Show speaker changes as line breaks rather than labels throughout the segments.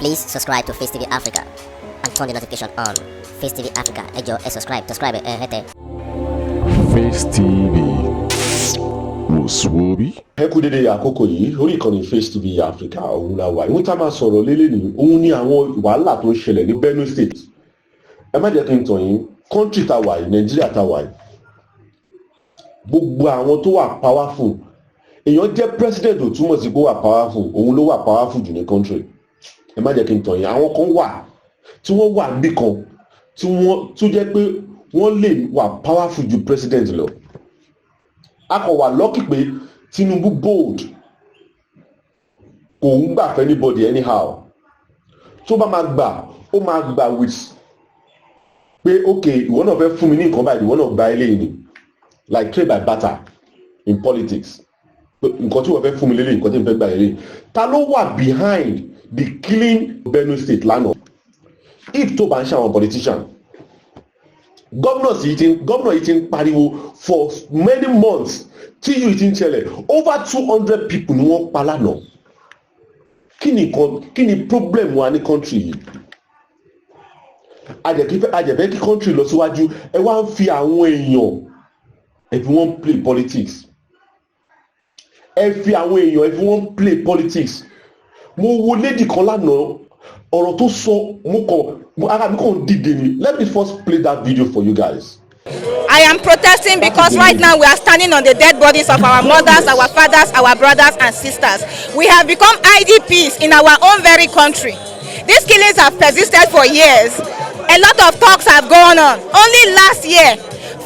Please subscribe to Facetv Africa and turn the notification on. Facetv Africa, ẹ jọ̀ọ́, subscribe, hete.
Face TV Muswobi.
Ẹ kú dédé àkókò yìí orí ìkànnì Face TV Africa òun la wà. Ìwọ́n tá máa sọ̀rọ̀ lélẹ̀ ní òun ní àwọn wàhálà tó ń ṣẹlẹ̀ ní Benue State. Ẹ má jẹ́ kí n tàn yín, country tá wà yìí, Nigeria tá wà yìí. Gbogbo àwọn tó wà powerful. Èèyàn jẹ́ president ò túmọ̀ sí pé ó wà powerful, òun ló wà powerful jù ní country. Ẹ má jẹ́ kí n tàn yín, àwọn kan wà tí wọ́n wà níbì kan tí wọ́n tó jẹ́ pé wọ́n lè wà powerful ju president lọ. A kò wà lucky pé Tinubu bold kò ń gbà fẹ́ anybody anyhow. Tó bá máa gbà ó máa gbà with pé okay ìwọ náà fẹ́ fún mi ní nǹkan báyìí ìwọ náà gba eléyìí ni like trade by barter in politics. Nǹkan tí wọ́n fẹ́ fún mi lélẹ̀ nǹkan tí wọ́n fẹ́ gbà lélẹ̀. Ta ló wà behind the killing Benue State lánàá? If tó bá ń ṣe àwọn politician gómìnà yìí ti ń pariwo for many months tí yìí ti ń ṣẹlẹ̀ over 200 people ni wọ́n pa lánàá. Kí ni problem wa ní country yìí? Àjẹ̀fẹ́ kí country lọ síwájú ẹ wá ń fi àwọn èèyàn ẹ fi wọ́n play politics. Ẹ fi àwọn èèyàn ẹ fi wọ́n play politics. Mo wo lady kan lánàá ọ̀rọ̀ tó sọ ara mi kàn dìde ni. Let me first play that video for you guys.
I am protesting because right now we are standing on the dead bodies of our mothers, our fathers, our brothers and sisters. We have become IDPs in our own very country. These killings have persisted for years. A lot of talks have gone on. Only last year,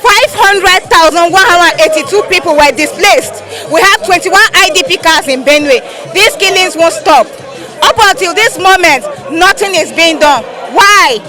500,182 people were displaced. We have 21 IDP camps in Benue. These killings won't stop. Up until this moment, nothing is being done. Why?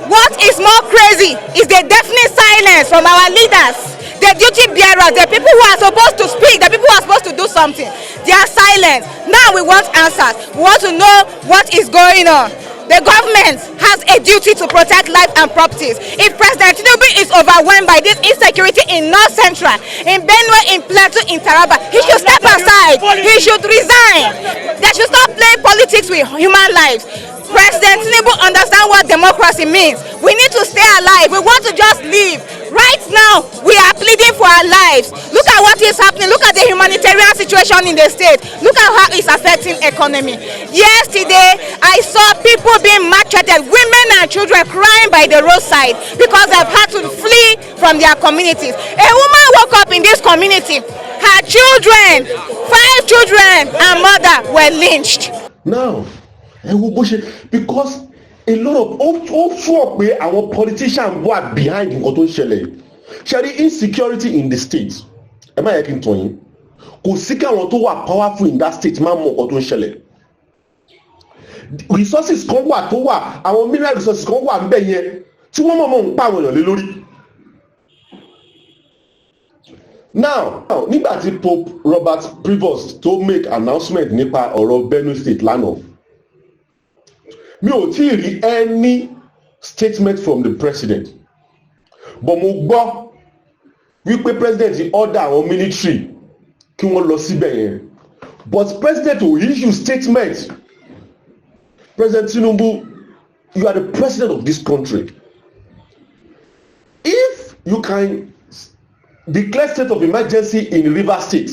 What is more crazy is the deafening silence from our leaders, the duty bearers, the people who are supposed to speak, the people who are supposed to do something. They are silent. Now we want answers. We want to know what is going on. The government has a duty to protect life and properties. If President Tinubu is overwhelmed by this insecurity in North Central, in Benue, in Plateau, in Taraba, he should step aside. He should resign. They should stop playing politics with human lives. President Tinubu understands what democracy means. We need to stay alive. We want to just live. Right now, we are pleading for our lives. Look at what is happening. Look at the humanitarian situation in the state. Look at how it's affecting economy. Yesterday, I saw people being maltreated, women and children crying by the roadside because they've had to flee from their communities. A woman woke up in this community. Her children, 5 children and mother were lynched.
Now, because a lot of also pé àwọn politicians were behind nǹkan tó ń ṣẹlẹ̀. Ṣẹ́rí insecurity in the state. Ẹ má yẹ kí n tàn yín. Kò sí kí àwọn tó wà powerful in that state máa mọ nǹkan tó ń ṣẹlẹ̀. Resources kan wà tó wà àwọn mineral resources kan wà níbẹ̀ yẹn tí wọ́n mọ̀ ń pa àwọn èèyàn lé lórí. Now nígbà tí Pope Robert Prevost tó make announcement nípa ọ̀rọ̀ Benue State lánàá. Mi ò tí ì rí any statement from the president but mo gbọ́ wípé president order àwọn military kí wọ́n lọ síbẹ̀ yẹn but president ò issue statement. President Tinubu, you are the president of this country. If you can declare state of emergency in Rivers State,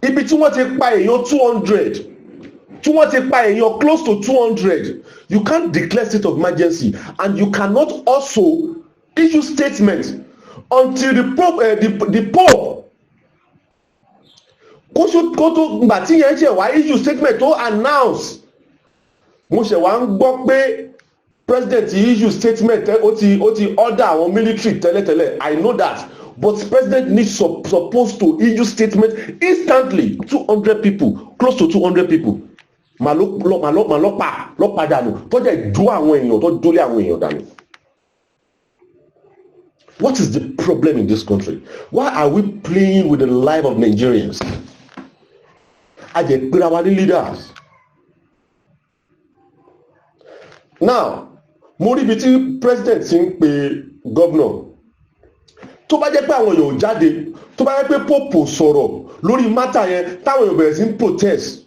ibi tí wọ́n ti pa èèyàn 200 tí wọ́n ti pa èèyàn close to 200, you can't declare state of emergency and you cannot also issue statement until the Pope kó tó gbà tí yẹn ṣe wá issue statement tó announce. Mo ṣe wá ń gbọ́ pé president issue statement ó ti order àwọn military tẹ́lẹ̀tẹ́lẹ̀. I know that, but president needs supposed to issue statement instantly. 200 people, close to 200 people. Lọ́pàá dànù tó jẹ́ ìdú àwọn èèyàn tó dólé àwọn èèyàn dànù. What is the problem in this country? Why are we playing with the life of Nigerians? Ajẹ́ pé ra wa ní leaders. Now, mo rí ibi tí president ti ń pe governor. Tó bá jẹ́ pé àwọn èèyàn ò jáde, tó bá jẹ́ pé Pope sọ̀rọ̀ lórí matter yẹn táwọn èèyàn bẹ̀rẹ̀ sí ń protest.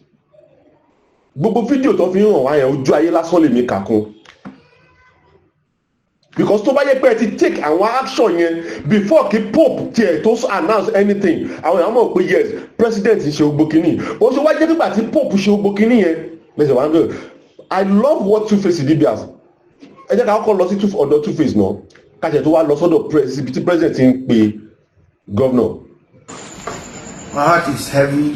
gbogbo fídíò tó fi ń hàn wá yẹn ojú ayé lásán lèmi kà kún because tó bá yẹ pé ẹ ti take àwọn action yẹn before kí pope tiẹ̀ tó announce anything àwọn èèyàn mọ̀ pé yes president ṣe gbogbo kínní ó ṣe wá jẹ́ nígbà tí pope ṣe gbogbo kínní yẹn lẹ́sẹ̀ wá ń bẹ̀rẹ̀ I love what Two-Face did as ẹ jẹ́ ká kọ́kọ́ lọ sí ọ̀dọ̀ Two-Face náà káṣẹ̀ tó wá lọ sọ́dọ̀ ibi tí president ti ń pe governor.
My heart is heavy,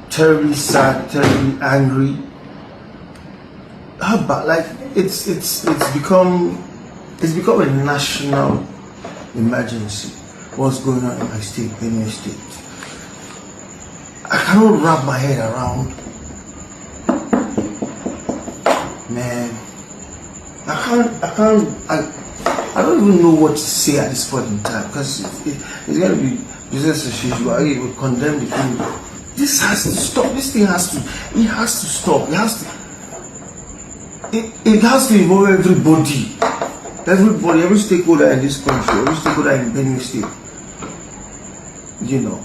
terribly sad, terribly angry. But like it's become a national emergency. What's going on in my state, Benue State? I cannot wrap my head around. Man, I don't even know what to say at this point in time because it's gonna be business as usual. It will condemn the thing. This has to stop. This thing has to. It has to stop. It has to involve everybody. Every stakeholder in this country, every stakeholder in Benue State. You know,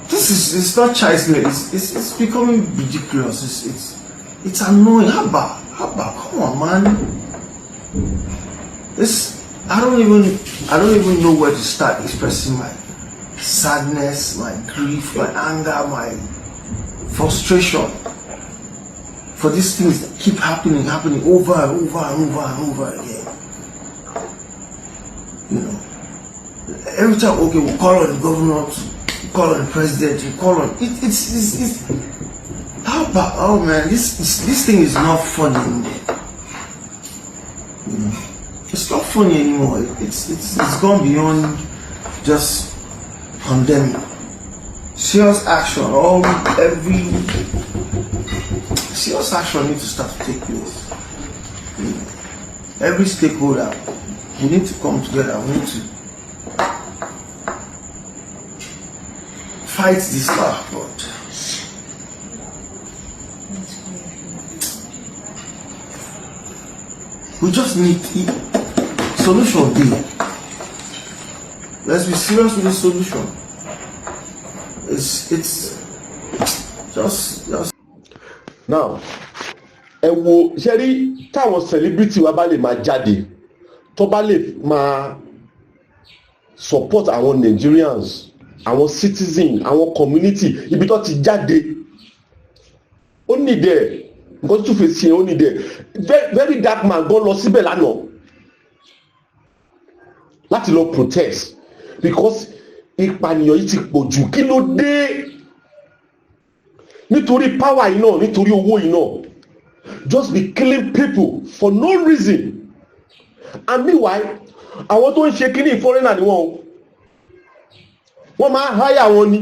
it's not child's play. It's becoming ridiculous. It's annoying. Haba, come on, man. I don't even know where to start expressing my sadness, my grief, my anger, my frustration for these things that keep happening over and over again. You know, every time, okay, we call on the governor, we call on the president, we call on it's how about, oh man, this thing is not funny anymore. You know, it's not funny anymore. It's gone beyond just condemning. Serious action, serious action needs to start to take place. You know, every stakeholder, we need to come together. We need to fight this stuff, but we just need solution there. Let's be serious with the solution. It's just
now ẹ wo ṣe rí táwọn celebrity wa bá lè máa jáde tó bá lè máa support àwọn Nigerians, àwọn citizen, àwọn community ibi tó ti jáde ó nìdẹ nǹkan tó Two-Face yẹn ó nìdẹ very dark man gan lọ síbẹ̀ lánàá láti lọ protest because ìpànìyàn yìí ti pọ̀ jù kí ló dé nítorí power yìí náà nítorí owó yìí náà just be killing people for no reason and meanwhile àwọn tó ń ṣe kíní foreigner ni wọ́n máa hire wọn ni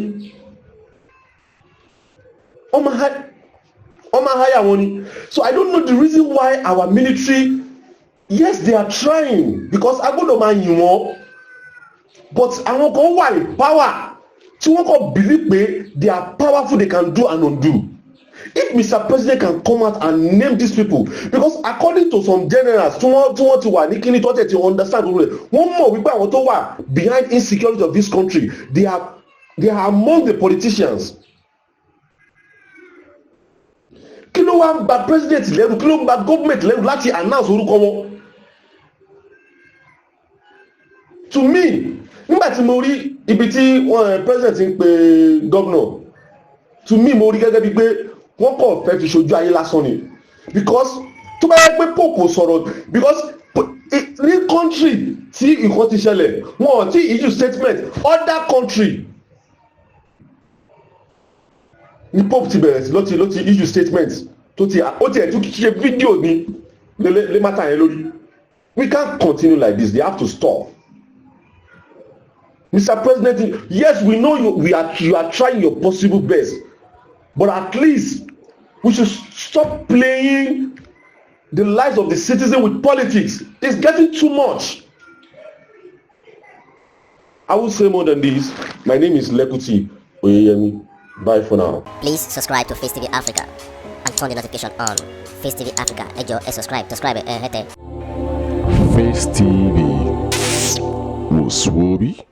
wọ́n máa hire wọn ni so I don't know the reason why our military, yes they are trying because agbọ́dọ̀ máa yìn wọ́n but àwọn kan wà ní power tí wọ́n kàn believe pé they are powerful, they can do and undo. If Mr. President can come out and name these people because according to some generals tí wọ́n ti wà ní kíní tó tẹ̀ tí understand wọ́n mọ̀ wípé àwọn tó wà behind insecurity of this country they are among the politicians. Kí ló wá ń ba president lẹ́rù, kí ló ń ba government lẹ́rù láti announce orúkọ wọn? To me, nígbà tí mo rí ibi tí president ń pe governor, to me mo rí gẹ́gẹ́ bíi pé wọ́n kàn fẹ́ fi ṣojú ayé lásán ni because tó bá yẹ pé pope sọ̀rọ̀ because ní country tí nǹkan ti ṣẹlẹ̀ wọn ò tí issue statement other country ní pope ti bẹ̀rẹ̀ sí ló ti issue statement ó tiẹ̀ tún ṣe fídíò ní lé mátà yẹn lórí. We can't continue like this. They have to stop. Mr. President, yes, we know you are trying your possible best, but at least we should stop playing the lives of the citizen with politics. It's getting too much. I will say more than this. My name is Lekuti Oyeyemi. Bye for now.
Please subscribe to Face TV Africa and turn the notification on. Face TV Africa, subscribe, hete.
Face TV. Muswobi.